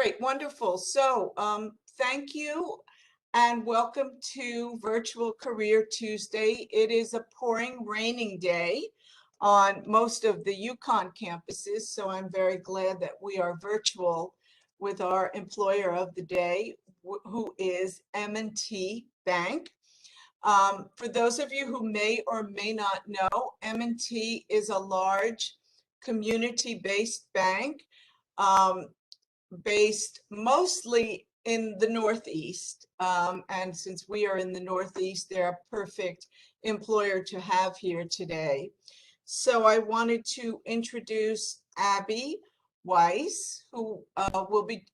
Great, wonderful. So thank you and welcome to Virtual Career Tuesday. It is a pouring, raining day on most of the UConn campuses, so I'm very glad that we are virtual with our employer of the day, who is M&T Bank. For those of you who may or may not know, M&T is a large community-based bank based mostly in the Northeast. And since we are in the Northeast, they're a perfect employer to have here today. So I wanted to introduce Abby Weiss, who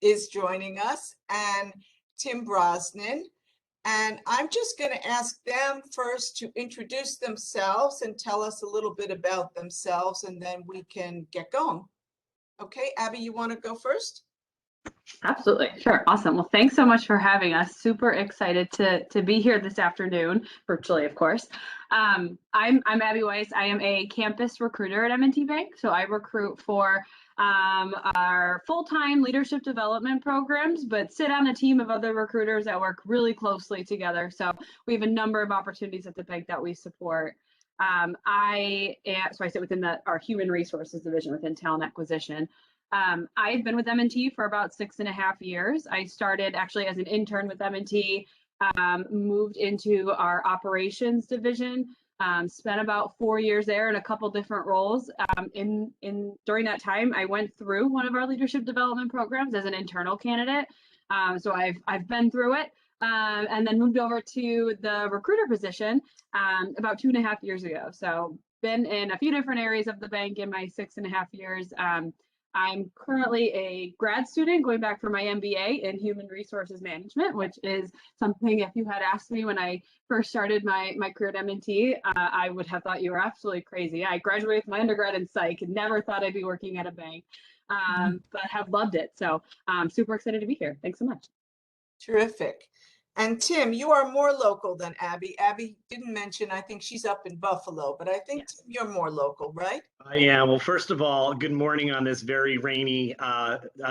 is joining us, and Tim Brosnan. And I'm just going to ask them first to introduce themselves and tell us a little bit about themselves, and then we can get going. Okay, Abby, you want to go first? Absolutely. Sure. Awesome. Well, thanks so much for having us. Super excited to be here this afternoon, virtually, of course. I'm Abby Weiss. I am a campus recruiter at M&T Bank. So I recruit for our full-time leadership development programs, but sit on a team of other recruiters that work really closely together. So we have a number of opportunities at the bank that we support. So I sit within our human resources division within talent acquisition. I've been with M&T for about 6.5 years. I started actually as an intern with M&T, moved into our operations division, spent about 4 years there in a couple different roles. During that time, I went through one of our leadership development programs as an internal candidate. So I've been through it. And then moved over to the recruiter position about 2.5 years ago. So been in a few different areas of the bank in my 6.5 years. I'm currently a grad student going back for my MBA in human resources management, which is something, if you had asked me when I first started my career at M&T, I would have thought you were absolutely crazy. I graduated with my undergrad in psych and never thought I'd be working at a bank, but have loved it. So I'm super excited to be here. Thanks so much. Terrific. And Tim, you are more local than Abby. Abby didn't mention, I think she's up in Buffalo, but I think Yes. Tim, you're more local, right? I am. Well, first of all, good morning on this very rainy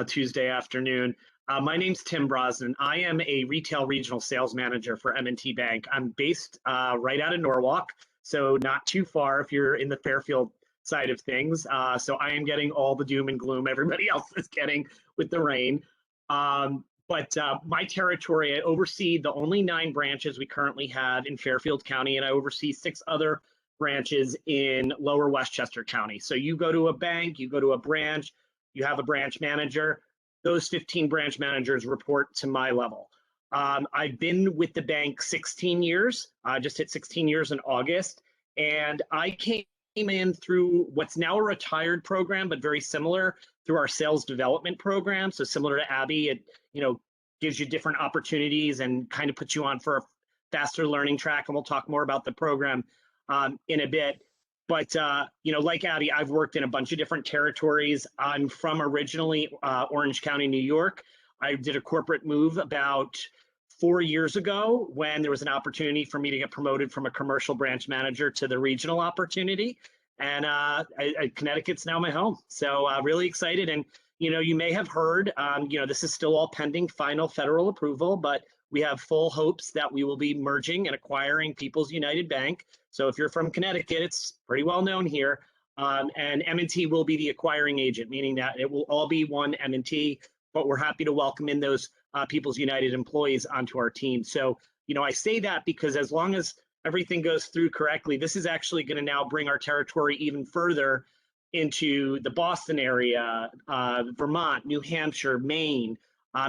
Tuesday afternoon. My name's Tim Brosnan. I am a retail regional sales manager for M&T Bank. I'm based right out of Norwalk, so not too far if you're in the Fairfield side of things. So I am getting all the doom and gloom everybody else is getting with the rain. But my territory, I oversee the only 9 branches we currently have in Fairfield County, and I oversee 6 other branches in Lower Westchester County. So you go to a bank, you go to a branch, you have a branch manager. Those 15 branch managers report to my level. I've been with the bank 16 years, just hit 16 years in August, and I came in through what's now a retired program, but very similar through our sales development program. So similar to Abby, it gives you different opportunities and kind of puts you on for a faster learning track. And we'll talk more about the program in a bit. But like Abby, I've worked in a bunch of different territories. I'm from originally Orange County, New York. I did a corporate move about 4 years ago when there was an opportunity for me to get promoted from a commercial branch manager to the regional opportunity. And Connecticut's now my home. So really excited. And, you may have heard, this is still all pending final federal approval, but we have full hopes that we will be merging and acquiring People's United Bank. So if you're from Connecticut, it's pretty well known here. And M&T will be the acquiring agent, meaning that it will all be one M&T, but we're happy to welcome in those People's United employees onto our team. So, I say that because as long as everything goes through correctly, this is actually going to now bring our territory even further into the Boston area, Vermont, New Hampshire, Maine.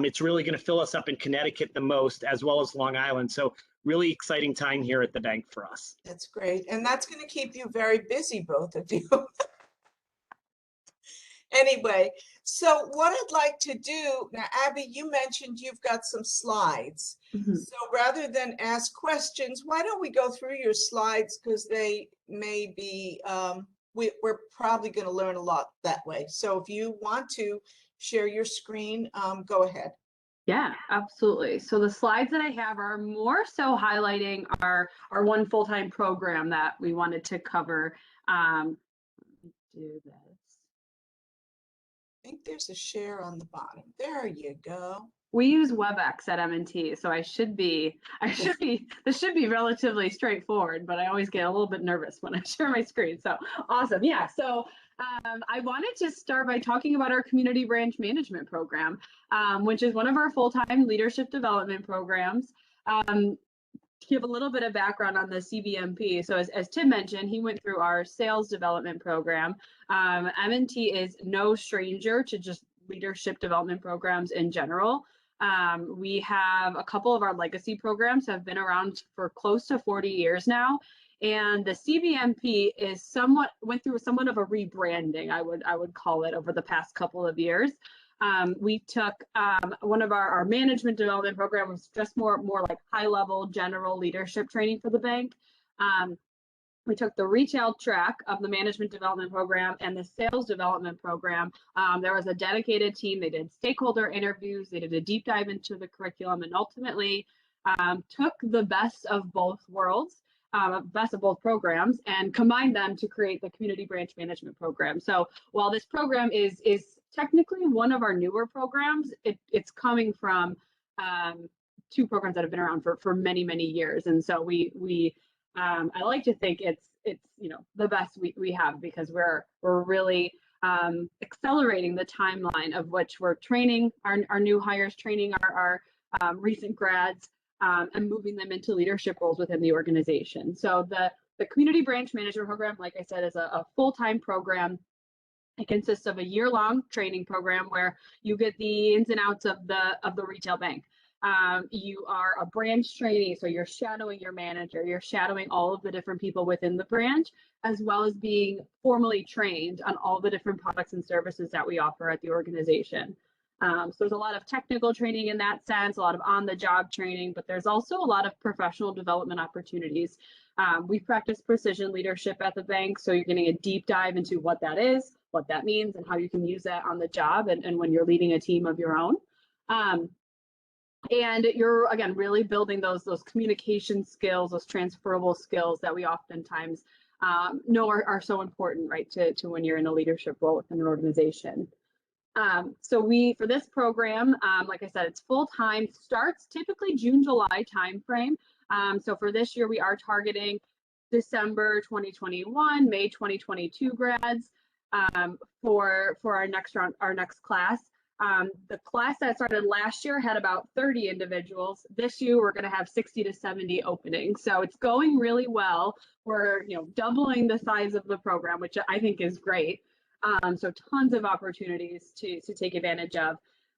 It's really going to fill us up in Connecticut the most, as well as Long Island. So really exciting time here at the bank for us. That's great. And that's going to keep you very busy, both of you. Anyway, so what I'd like to do now, Abby, you mentioned you've got some slides. So rather than ask questions, why don't we go through your slides, because they may be, we're probably going to learn a lot that way. So if you want to share your screen, go ahead. Yeah, absolutely. So the slides that I have are more so highlighting our one full-time program that we wanted to cover. Do this. think there's a share on the bottom. There you go. We use WebEx at M&T, so this should be relatively straightforward, but I always get a little bit nervous when I share my screen. So awesome. Yeah. So I wanted to start by talking about our community branch management program, which is one of our full-time leadership development programs. To give a little bit of background on the CBMP. So as Tim mentioned, he went through our sales development program. M&T is no stranger to just leadership development programs in general. We have a couple of our legacy programs have been around for close to 40 years now. And the CBMP is went through somewhat of a rebranding, I would call it, over the past couple of years. We took one of our management development program was just more like high level general leadership training for the bank. We took the retail track of the management development program and the sales development program. There was a dedicated team. They did stakeholder interviews. They did a deep dive into the curriculum and ultimately took the best of both worlds, best of both programs, and combined them to create the community branch management program. So while this program is technically one of our newer programs, it's coming from two programs that have been around for many, many years. And so I like to think it's the best we have, because we're really accelerating the timeline of which we're training our new hires, training our recent grads, and moving them into leadership roles within the organization. So the community branch management program, like I said, is a full-time program. It consists of a year-long training program where you get the ins and outs of the retail bank. You are a branch trainee, so you're shadowing your manager, you're shadowing all of the different people within the branch, as well as being formally trained on all the different products and services that we offer at the organization. So there's a lot of technical training in that sense, a lot of on-the-job training, but there's also a lot of professional development opportunities. We practice precision leadership at the bank, so you're getting a deep dive into what that is, what that means, and how you can use that on the job and when you're leading a team of your own. And you're, again, really building those communication skills, those transferable skills that we oftentimes know are so important, right, to when you're in a leadership role within an organization. So for this program, like I said, it's full-time, starts typically June, July timeframe. So for this year, we are targeting December 2021, May 2022 grads for our next class. The class that started last year had about 30 individuals. This year, we're going to have 60 to 70 openings. So it's going really well. We're doubling the size of the program, which I think is great. So tons of opportunities to take advantage of.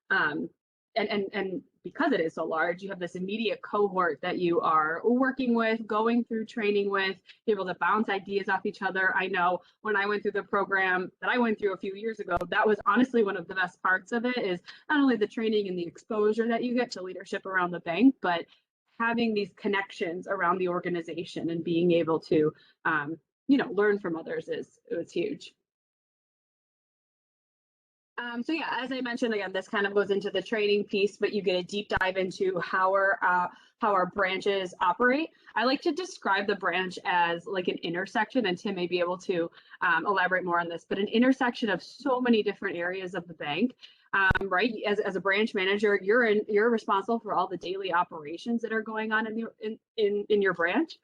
And because it is so large, you have this immediate cohort that you are working with, going through training with, you're able to bounce ideas off each other. I know when I went through the program that I went through a few years ago, that was honestly one of the best parts of it, is not only the training and the exposure that you get to leadership around the bank, but having these connections around the organization and being able to, learn from others was huge. So yeah, as I mentioned, again, this kind of goes into the training piece, but you get a deep dive into how our branches operate. I like to describe the branch as like an intersection, and Tim may be able to elaborate more on this, but an intersection of so many different areas of the bank. Right, as a branch manager, you're responsible for all the daily operations that are going on in your branch.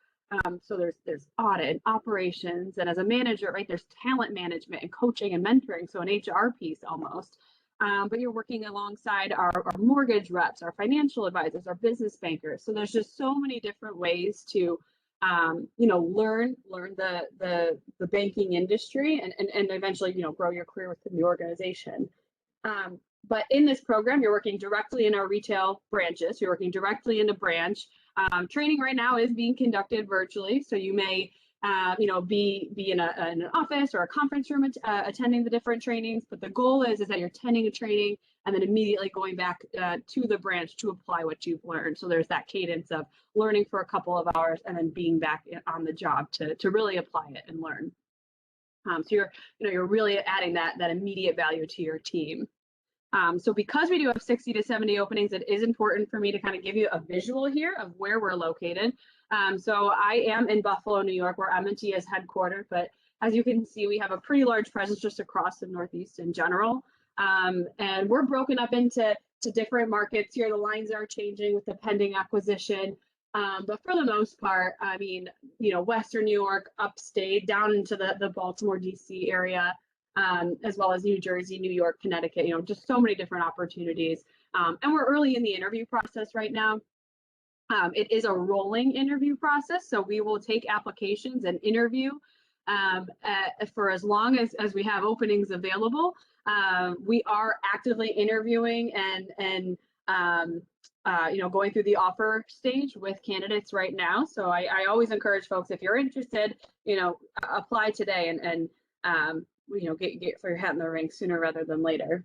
So there's audit, operations, and as a manager, right, there's talent management and coaching and mentoring, so an HR piece almost. But you're working alongside our mortgage reps, our financial advisors, our business bankers. So there's just so many different ways to, learn the banking industry and eventually, grow your career within the organization. But in this program, you're working directly in our retail branches. You're working directly in a branch. Training right now is being conducted virtually, so you may, be in an office or a conference room attending the different trainings. But the goal is that you're attending a training and then immediately going back to the branch to apply what you've learned. So there's that cadence of learning for a couple of hours and then being back on the job to really apply it and learn. So you're really adding that immediate value to your team. So because we do have 60 to 70 openings, it is important for me to kind of give you a visual here of where we're located. So I am in Buffalo, New York, where M&T is headquartered, but as you can see, we have a pretty large presence just across the Northeast in general. And we're broken up into different markets here. The lines are changing with the pending acquisition. But for the most part, I mean, Western New York, upstate, down into the Baltimore, DC area, as well as New Jersey, New York, Connecticut, just so many different opportunities. And we're early in the interview process right now. It is a rolling interview process, so we will take applications and interview for as long as we have openings available. We are actively interviewing and going through the offer stage with candidates right now. So I always encourage folks, if you're interested, apply today and get for your hat in the ring sooner rather than later.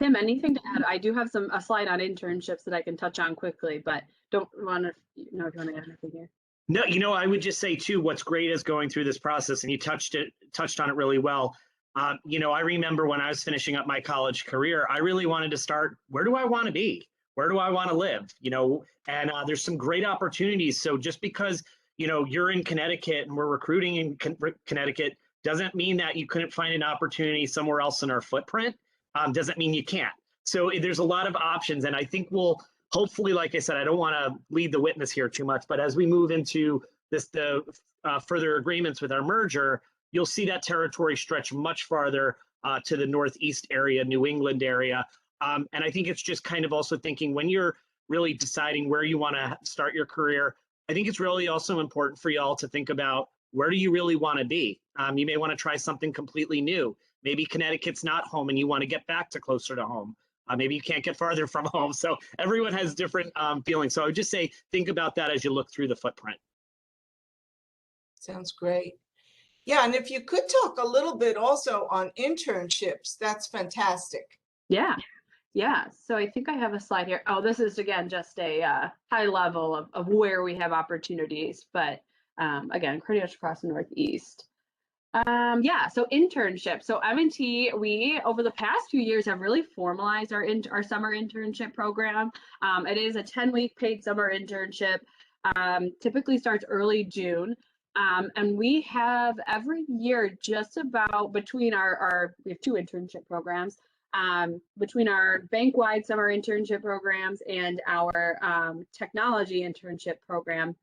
Tim, anything to add? I do have a slide on internships that I can touch on quickly, but don't want to if you want to add anything here. No, I would just say too, what's great is going through this process, and you touched on it really well. I remember when I was finishing up my college career, I really wanted to start, where do I want to be? Where do I want to live? And there's some great opportunities. So just because, you're in Connecticut and we're recruiting in Connecticut doesn't mean that you couldn't find an opportunity somewhere else in our footprint. Doesn't mean you can't. So there's a lot of options. And I think we'll hopefully, like I said, I don't want to lead the witness here too much, but as we move into the further agreements with our merger, you'll see that territory stretch much farther to the Northeast area, New England area. And I think it's just kind of also thinking when you're really deciding where you want to start your career, I think it's really also important for y'all to think about where do you really want to be? You may want to try something completely new. Maybe Connecticut's not home and you want to get back to closer to home. Maybe you can't get farther from home. So everyone has different feelings. So I would just say, think about that as you look through the footprint. Sounds great. Yeah, and if you could talk a little bit also on internships, that's fantastic. Yeah. So I think I have a slide here. Oh, this is again just a high level of where we have opportunities, but again, pretty much across the Northeast. So internships. So M&T, we over the past few years have really formalized our summer internship program. It is a 10-week paid summer internship. Typically starts early June. And we have every year just about between we have two internship programs, between our bank-wide summer internship programs and our technology internship program.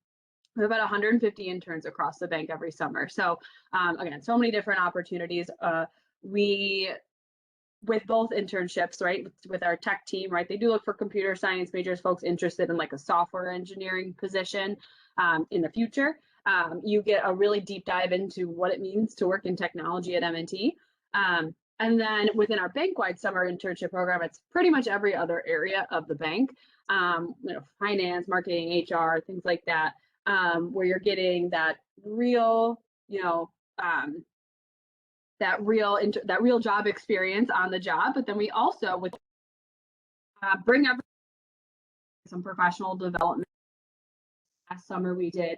We have about 150 interns across the bank every summer. So again, so many different opportunities. With both internships, right, with our tech team, right, they do look for computer science majors, folks interested in like a software engineering position in the future. You get a really deep dive into what it means to work in technology at M&T. And then within our bank-wide summer internship program, it's pretty much every other area of the bank, finance, marketing, HR, things like that, where you're getting that real, that real job experience on the job. But then we also bring up some professional development. Last summer we did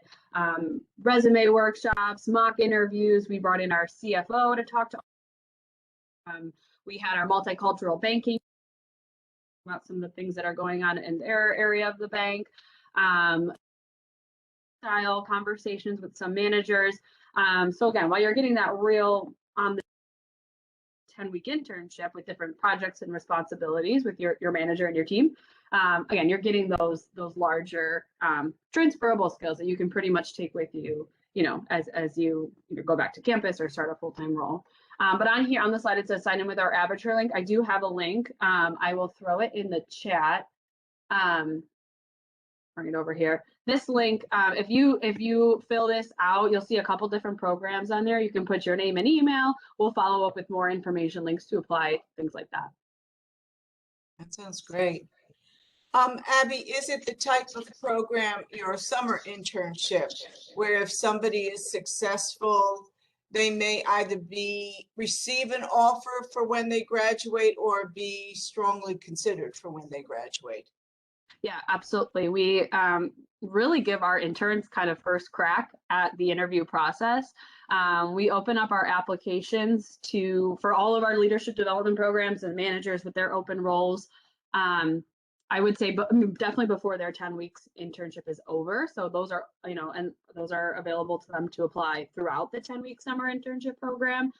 resume workshops, mock interviews. We brought in our CFO to talk to. We had our multicultural banking about some of the things that are going on in their area of the bank. Style conversations with some managers. So again, while you're getting that real on the 10-week internship with different projects and responsibilities with your manager and your team, again, you're getting those larger transferable skills that you can pretty much take with you, as you go back to campus or start a full-time role. But on here on the slide, it says sign in with our Avature link. I do have a link. I will throw it in the chat. Bring it over here. This link, if you fill this out, you'll see a couple different programs on there. You can put your name and email. We'll follow up with more information, links to apply, things like that. That sounds great. Abby, is it the type of program, your summer internship, where if somebody is successful, they may either receive an offer for when they graduate or be strongly considered for when they graduate? Yeah, absolutely. We really give our interns kind of first crack at the interview process. We open up our applications for all of our leadership development programs and managers with their open roles. I would say, but definitely before their 10 weeks internship is over. So those are, and those are available to them to apply throughout the 10-week summer internship program.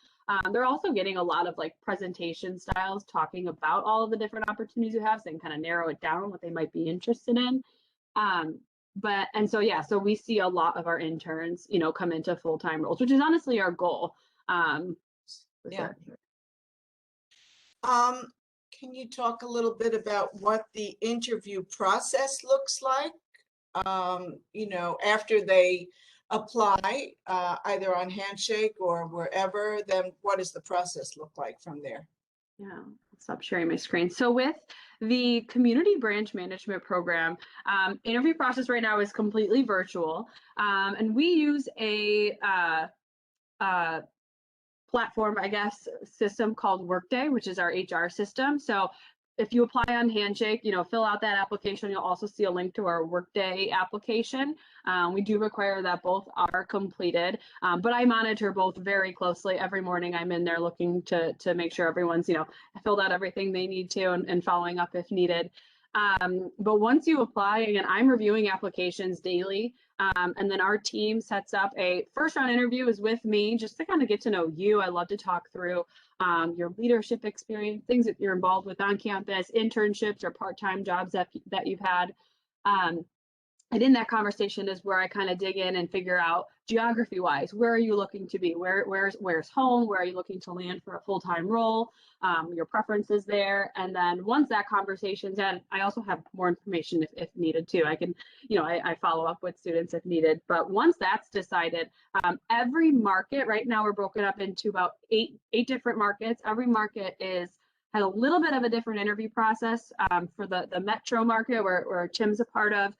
They're also getting a lot of like presentation styles talking about all of the different opportunities you have, so they can kind of narrow it down what they might be interested in. So we see a lot of our interns, come into full-time roles, which is honestly our goal. Yeah. Can you talk a little bit about what the interview process looks like? After they apply, either on Handshake or wherever, then what does the process look like from there? Yeah, I'll stop sharing my screen. So with the community branch management program, interview process right now is completely virtual. And we use a platform, I guess, system called Workday, which is our HR system. So if you apply on Handshake, fill out that application. You'll also see a link to our Workday application. We do require that both are completed, but I monitor both very closely. Every morning I'm in there looking to make sure everyone's, filled out everything they need to and following up if needed. But once you apply, again, I'm reviewing applications daily. And then our team sets up a first round interview is with me just to kind of get to know you. I love to talk through your leadership experience, things that you're involved with on campus, internships or part-time jobs that you've had. And in that conversation is where I kind of dig in and figure out geography-wise, where are you looking to be? Where's home? Where are you looking to land for a full-time role? Your preferences there. And then once that conversation's done, I also have more information if needed too. I can, I follow up with students if needed. But once that's decided, every market, right now we're broken up into about eight different markets. Every market has a little bit of a different interview process. For the metro market where Tim's a part of,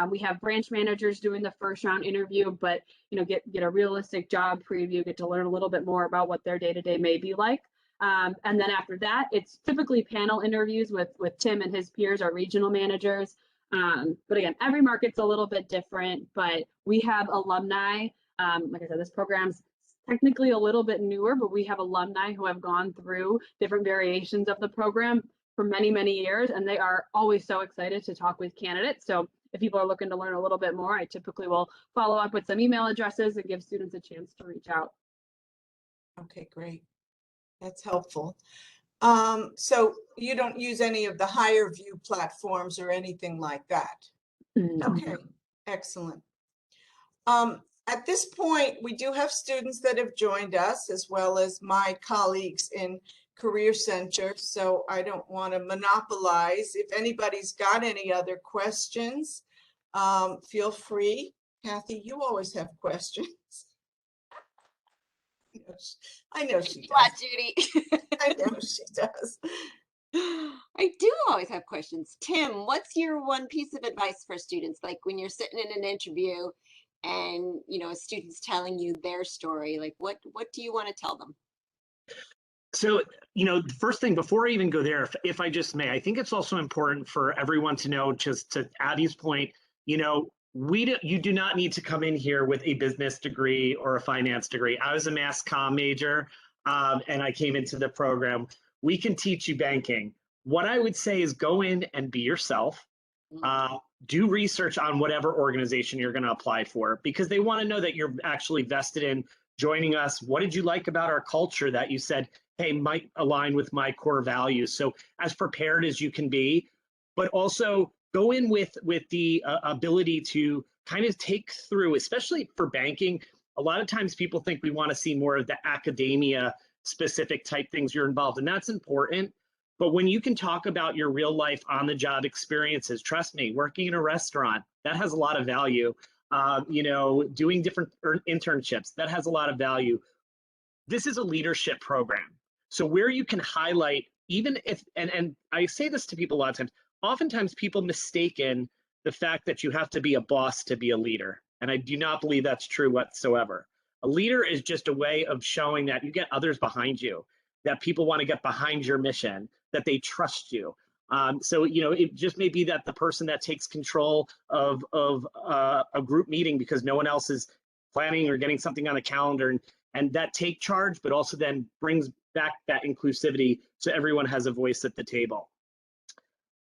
we have branch managers doing the first round interview, but get a realistic job preview, get to learn a little bit more about what their day-to-day may be like. And then after that, it's typically panel interviews with Tim and his peers, our regional managers. But again, every market's a little bit different, but we have alumni. Like I said, this program's technically a little bit newer, but we have alumni who have gone through different variations of the program for many, many years, and they are always so excited to talk with candidates. So if people are looking to learn a little bit more, I typically will follow up with some email addresses and give students a chance to reach out. Okay, great. That's helpful. So you don't use any of the higher view platforms or anything like that? No. Okay, excellent. At this point, we do have students that have joined us, as well as my colleagues in Career Center, so I don't want to monopolize. If anybody's got any other questions, feel free. Kathy, you always have questions. I know she does. What, Judy? I know she does. I do always have questions. Tim, what's your one piece of advice for students? Like when you're sitting in an interview and, a student's telling you their story, like what do you want to tell them? So, the first thing before I even go there, if I just may, I think it's also important for everyone to know, just to Abby's point, you do not need to come in here with a business degree or a finance degree. I was a mass comm major, and I came into the program. We can teach you banking. What I would say is go in and be yourself. Do research on whatever organization you're going to apply for, because they want to know that you're actually vested in joining us. What did you like about our culture that you said, hey, might align with my core values? So as prepared as you can be, but also go in with the ability to kind of take through, especially for banking. A lot of times people think we want to see more of the academia specific type things you're involved in. That's important. But when you can talk about your real life on the job experiences, trust me, working in a restaurant, that has a lot of value. Doing different internships, that has a lot of value. This is a leadership program. So where you can highlight, even if, and I say this to people a lot of times, oftentimes people mistaken the fact that you have to be a boss to be a leader. And I do not believe that's true whatsoever. A leader is just a way of showing that you get others behind you, that people want to get behind your mission, that they trust you. So, it just may be that the person that takes control of a group meeting because no one else is planning or getting something on a calendar, and that take charge, but also then brings back that inclusivity so everyone has a voice at the table.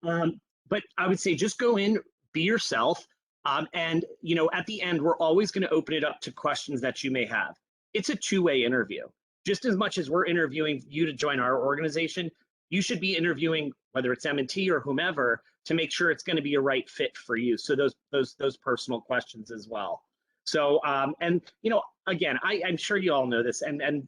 But I would say just go in, be yourself. And, at the end, we're always going to open it up to questions that you may have. It's a two-way interview. just as much as we're interviewing you to join our organization, you should be interviewing, whether it's M&T or whomever, to make sure it's going to be a right fit for you. So those personal questions as well. So, and, you know, again, I'm sure you all know this, and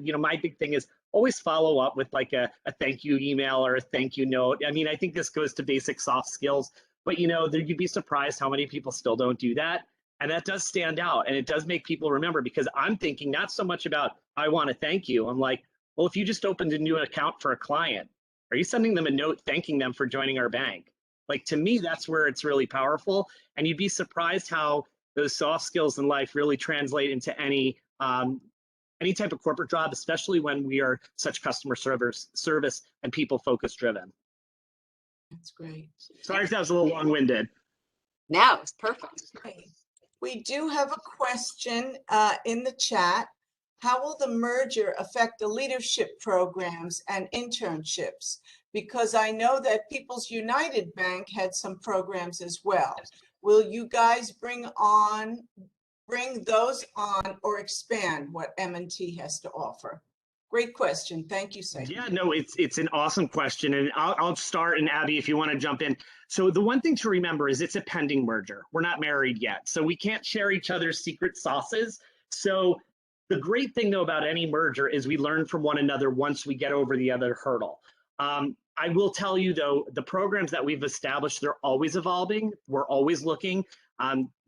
you know, my big thing is always follow up with like a thank you email or a thank you note. I mean, I think this goes to basic soft skills, but you know, you'd be surprised how many people still don't do that. And that does stand out, and it does make people remember, because I'm thinking not so much about, I want to thank you. I'm like, well, if you just opened a new account for a client, are you sending them a note thanking them for joining our bank? Like, to me, that's where it's really powerful. And you'd be surprised how those soft skills in life really translate into any type of corporate job, especially when we are such customer service and people focus driven. That's great. Sorry if that was a little long-winded. Now it's perfect. Okay. We do have a question in the chat. How will the merger affect the leadership programs and internships? Because I know that People's United Bank had some programs as well. Will you guys bring those on or expand what M&T has to offer? Great question. Thank you, Sam. Yeah, no, it's an awesome question, and I'll start, and Abby, if you want to jump in. So the one thing to remember is it's a pending merger. We're not married yet, so we can't share each other's secret sauces. So the great thing, though, about any merger is we learn from one another once we get over the other hurdle. I will tell you, though, the programs that we've established, they're always evolving. We're always looking.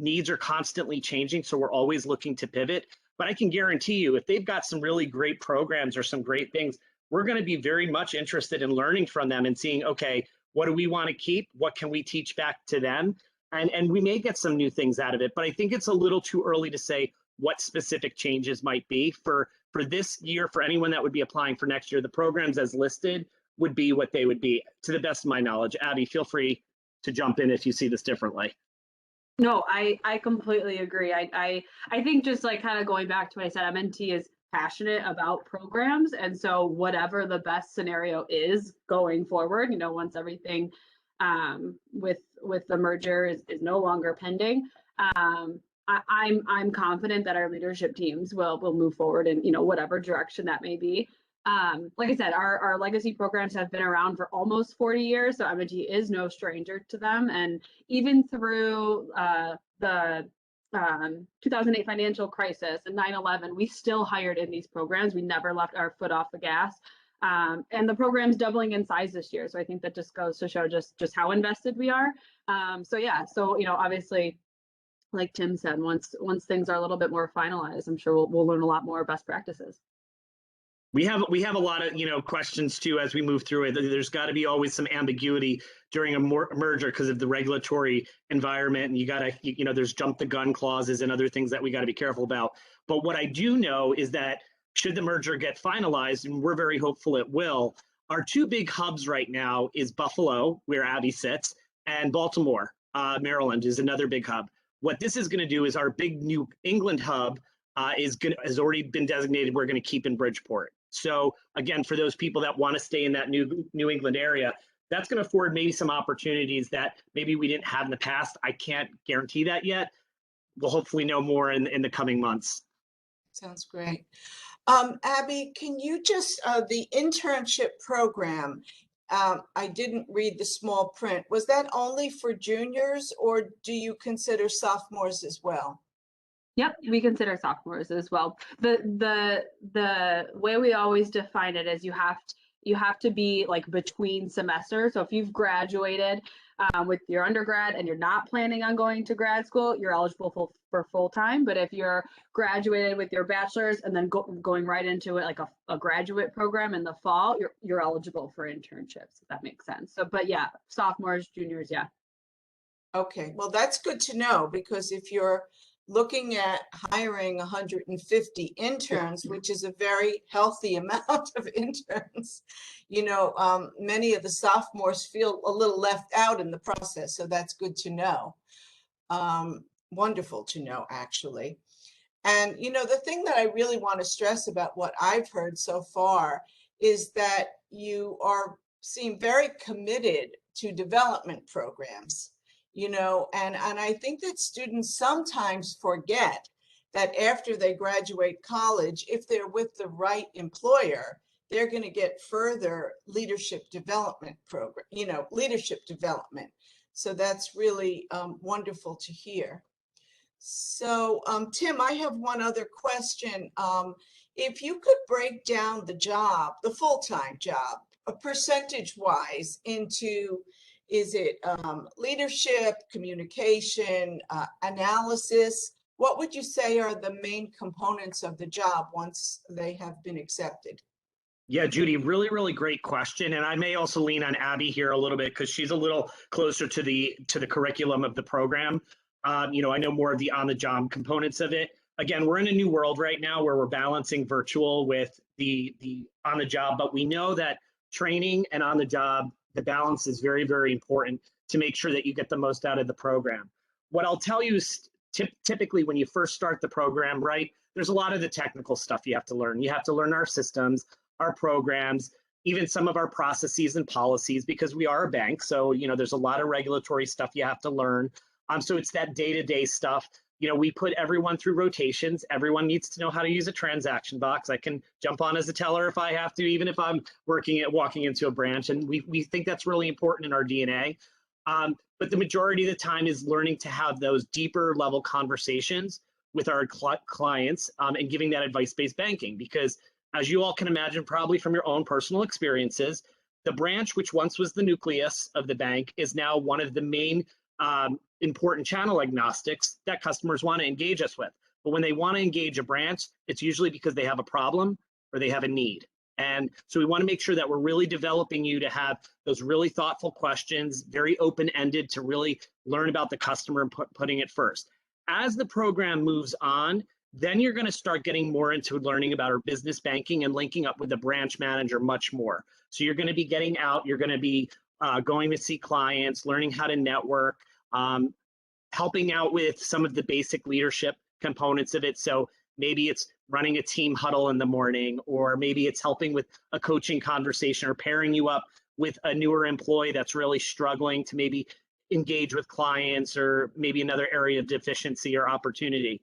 Needs are constantly changing, so we're always looking to pivot. But I can guarantee you, if they've got some really great programs or some great things, we're going to be very much interested in learning from them and seeing, okay, what do we want to keep? What can we teach back to them? And we may get some new things out of it, but I think it's a little too early to say what specific changes might be. For this year, for anyone that would be applying for next year, the programs as listed would be what they would be, to the best of my knowledge. Abby, feel free to jump in if you see this differently. No, I completely agree. I think, just like kind of going back to what I said, M&T is passionate about programs, and so whatever the best scenario is going forward, you know, once everything with the merger is no longer pending, I'm confident that our leadership teams will move forward in, you know, whatever direction that may be. Like I said, our legacy programs have been around for almost 40 years, so M&T is no stranger to them. And even through the 2008 financial crisis and 9/11, we still hired in these programs. We never left our foot off the gas. And the program's doubling in size this year, so I think that just goes to show just how invested we are. So yeah, so you know, obviously, like Tim said, once things are a little bit more finalized, I'm sure we'll learn a lot more best practices. We have a lot of, you know, questions too as we move through it. There's got to be always some ambiguity during a merger because of the regulatory environment, and you got to, you know, there's jump the gun clauses and other things that we got to be careful about. But what I do know is that should the merger get finalized, and we're very hopeful it will, our two big hubs right now is Buffalo, where Abby sits, and Baltimore, Maryland is another big hub. What this is going to do is our big New England hub has already been designated. We're going to keep in Bridgeport. So again, for those people that want to stay in that New England area, that's going to afford maybe some opportunities that maybe we didn't have in the past. I can't guarantee that yet. We'll hopefully know more in the coming months. Sounds great. Abby, can you just, the internship program, I didn't read the small print. Was that only for juniors, or do you consider sophomores as well? Yep, we consider sophomores as well. The way we always define it is you have to be like between semesters. So if you've graduated with your undergrad and you're not planning on going to grad school, you're eligible for full time. But if you're graduated with your bachelor's and then going right into it like a graduate program in the fall, you're eligible for internships, if that makes sense. So, but yeah, sophomores, juniors, yeah. Okay, well, that's good to know, because if you're looking at hiring 150 interns, which is a very healthy amount of interns, you know, many of the sophomores feel a little left out in the process. So that's good to know. Wonderful to know, actually. And, you know, the thing that I really want to stress about what I've heard so far is that you seem very committed to development programs. You know, and I think that students sometimes forget that after they graduate college, if they're with the right employer, they're going to get further leadership development program, leadership development. So that's really wonderful to hear. So Tim, I have one other question. If you could break down the job, the full-time job, percentage-wise into, is it leadership, communication, analysis? What would you say are the main components of the job once they have been accepted? Yeah, Judy, really, really great question. And I may also lean on Abby here a little bit because she's a little closer to the curriculum of the program. I know more of the on-the-job components of it. Again, we're in a new world right now where we're balancing virtual with the on-the-job, but we know that training and on-the-job, the balance is very, very important to make sure that you get the most out of the program. What I'll tell you is typically when you first start the program, right, there's a lot of the technical stuff you have to learn. You have to learn our systems, our programs, even some of our processes and policies, because we are a bank. So, there's a lot of regulatory stuff you have to learn. So it's that day-to-day stuff. We put everyone through rotations. Everyone needs to know how to use a transaction box. I can jump on as a teller if I have to, even if I'm walking into a branch. And we think that's really important in our DNA. But the majority of the time is learning to have those deeper level conversations with our clients and giving that advice-based banking. Because as you all can imagine, probably from your own personal experiences, the branch, which once was the nucleus of the bank, is now one of the main important channel agnostics that customers want to engage us with. But when they want to engage a branch, it's usually because they have a problem or they have a need. And so we want to make sure that we're really developing you to have those really thoughtful questions, very open-ended, to really learn about the customer and putting it first. As the program moves on, then you're going to start getting more into learning about our business banking and linking up with the branch manager much more. So you're going to be getting out, you're going to be going to see clients, learning how to network, helping out with some of the basic leadership components of it. So maybe it's running a team huddle in the morning, or maybe it's helping with a coaching conversation, or pairing you up with a newer employee that's really struggling to maybe engage with clients, or maybe another area of deficiency or opportunity.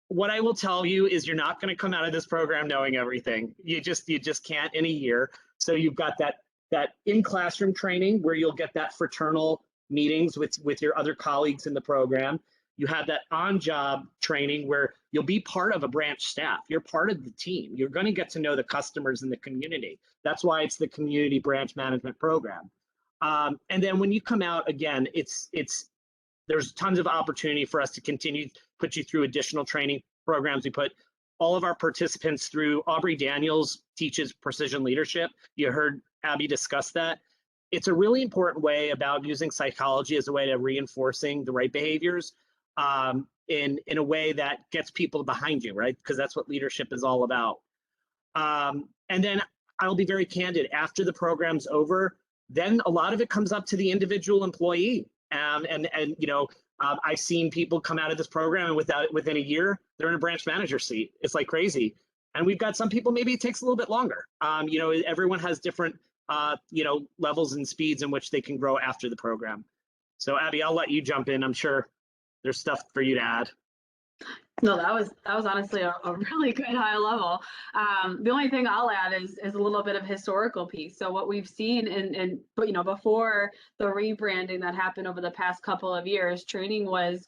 What I will tell you is you're not going to come out of this program knowing everything. You just can't in a year. So you've got that in-classroom training where you'll get that fraternal meetings with your other colleagues in the program. You have that on-job training where you'll be part of a branch staff. You're part of the team. You're going to get to know the customers in the community. That's why it's the community branch management program. And then when you come out, again, there's tons of opportunity for us to continue to put you through additional training programs. We put all of our participants through. Aubrey Daniels teaches precision leadership. You heard Abby discuss that. It's a really important way about using psychology as a way to reinforcing the right behaviors in a way that gets people behind you, right? Because that's what leadership is all about. And then I'll be very candid, after the program's over, then a lot of it comes up to the individual employee. I've seen people come out of this program and within a year, they're in a branch manager seat. It's like crazy. And we've got some people, maybe it takes a little bit longer. Everyone has different, levels and speeds in which they can grow after the program. So Abby, I'll let you jump in. I'm sure there's stuff for you to add. No, that was honestly a really good high level. The only thing I'll add is a little bit of historical piece. So what we've seen before the rebranding that happened over the past couple of years, training was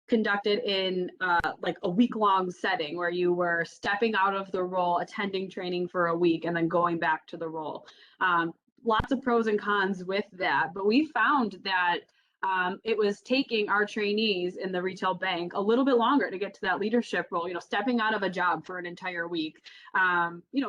conducted in like a week-long setting where you were stepping out of the role, attending training for a week, and then going back to the role. Lots of pros and cons with that, but we found that it was taking our trainees in the retail bank a little bit longer to get to that leadership role. Stepping out of a job for an entire week,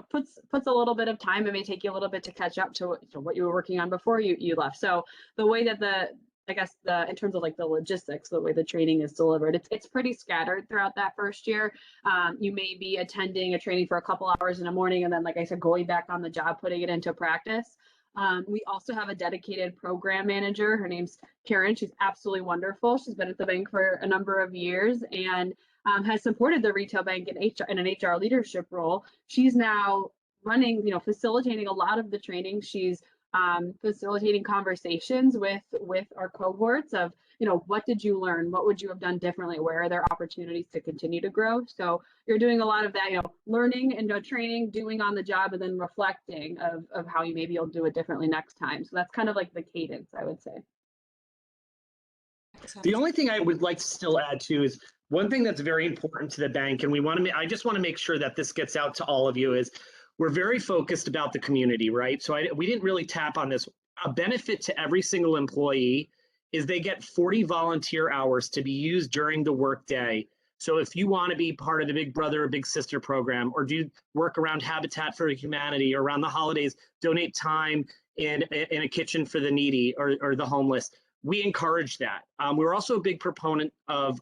puts a little bit of time. It may take you a little bit to catch up to what you were working on before you left. So the way that in terms of like the logistics, the way the training is delivered, it's pretty scattered throughout that first year. You may be attending a training for a couple hours in the morning, and then, like I said, going back on the job, putting it into practice. We also have a dedicated program manager. Her name's Karen. She's absolutely wonderful. She's been at the bank for a number of years and has supported the retail bank in an HR leadership role. She's now running, facilitating a lot of the training. She's facilitating conversations with our cohorts of, what did you learn? What would you have done differently? Where are there opportunities to continue to grow? So you're doing a lot of that, learning and training, doing on the job, and then reflecting of how maybe you'll do it differently next time. So that's kind of like the cadence, I would say. The only thing I would like to still add to is one thing that's very important to the bank, and I just want to make sure that this gets out to all of you, is we're very focused about the community, right? So we didn't really tap on this. A benefit to every single employee is they get 40 volunteer hours to be used during the workday. So if you want to be part of the Big Brother or Big Sister program, or do work around Habitat for Humanity, or around the holidays, donate time in a kitchen for the needy or the homeless, we encourage that. We're also a big proponent of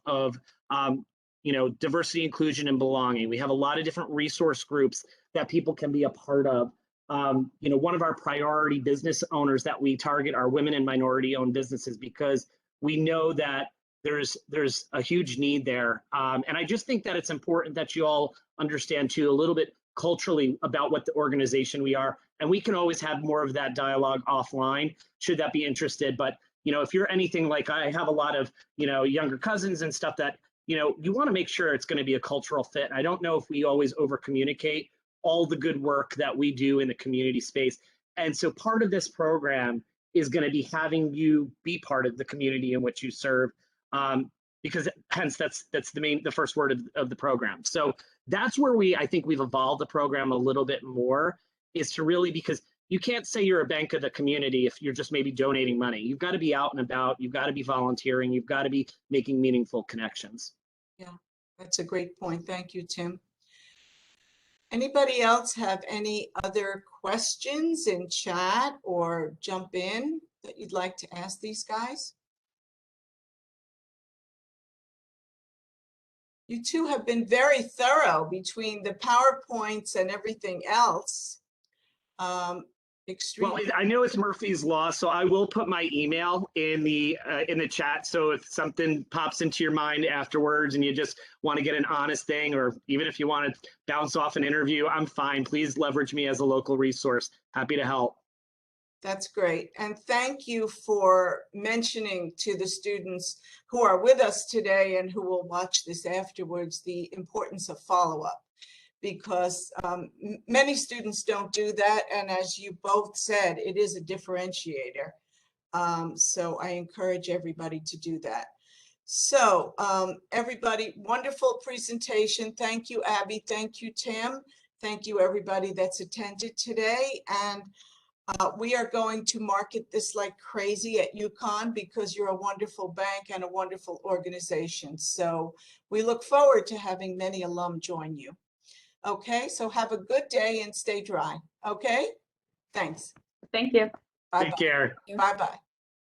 diversity, inclusion, and belonging. We have a lot of different resource groups that people can be a part of. One of our priority business owners that we target are women and minority-owned businesses, because we know that there's a huge need there. And I just think that it's important that you all understand too a little bit culturally about what the organization we are, and we can always have more of that dialogue offline should that be interested. But if you're anything like I have a lot of younger cousins and stuff that you want to make sure it's going to be a cultural fit. I don't know if we always over communicate all the good work that we do in the community space. And so part of this program is going to be having you be part of the community in which you serve, because hence that's the first word of the program. So that's where I think we've evolved the program a little bit more, is to really, because you can't say you're a bank of the community if you're just maybe donating money. You've got to be out and about. You've got to be volunteering. You've got to be making meaningful connections. Yeah, that's a great point. Thank you, Tim. Anybody else have any other questions in chat or jump in that you'd like to ask these guys? You two have been very thorough between the PowerPoints and everything else. Well, I know it's Murphy's Law, so I will put my email in the chat. So if something pops into your mind afterwards and you just want to get an honest thing, or even if you want to bounce off an interview, I'm fine. Please leverage me as a local resource. Happy to help. That's great. And thank you for mentioning to the students who are with us today and who will watch this afterwards the importance of follow-up, because many students don't do that. And as you both said, it is a differentiator. So I encourage everybody to do that. So everybody, wonderful presentation. Thank you, Abby. Thank you, Tim. Thank you, everybody that's attended today. And we are going to market this like crazy at UConn, because you're a wonderful bank and a wonderful organization. So we look forward to having many alum join you. Okay, so have a good day and stay dry. Okay, thanks. Thank you. Bye-bye. Take care. Bye-bye.